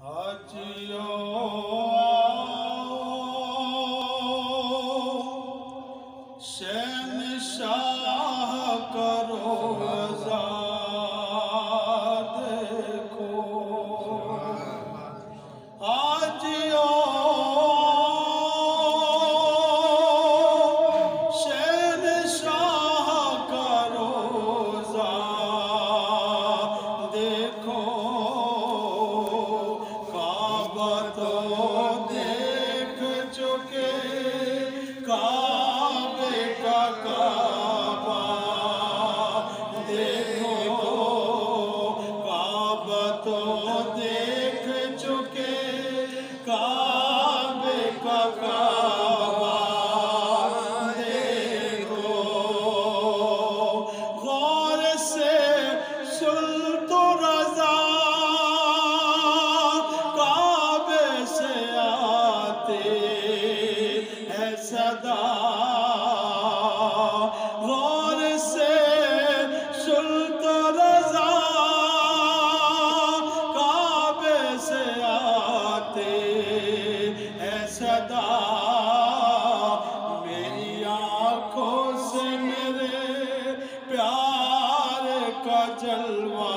हाजियो शहंशाह करो आज़ाद देखो। हाजियो शहंशाह करो आज़ाद देखो। काबा तो देख चुके काबे का काबा देखो। काबा तो देख चुके काबे का काबा देखो। गौर से सुन तो रज़ा काबे से आते है सदा। गौर से सुन तो रज़ा काबे से आते है सदा। मेरी आँखों से मेरे प्यार का जलवा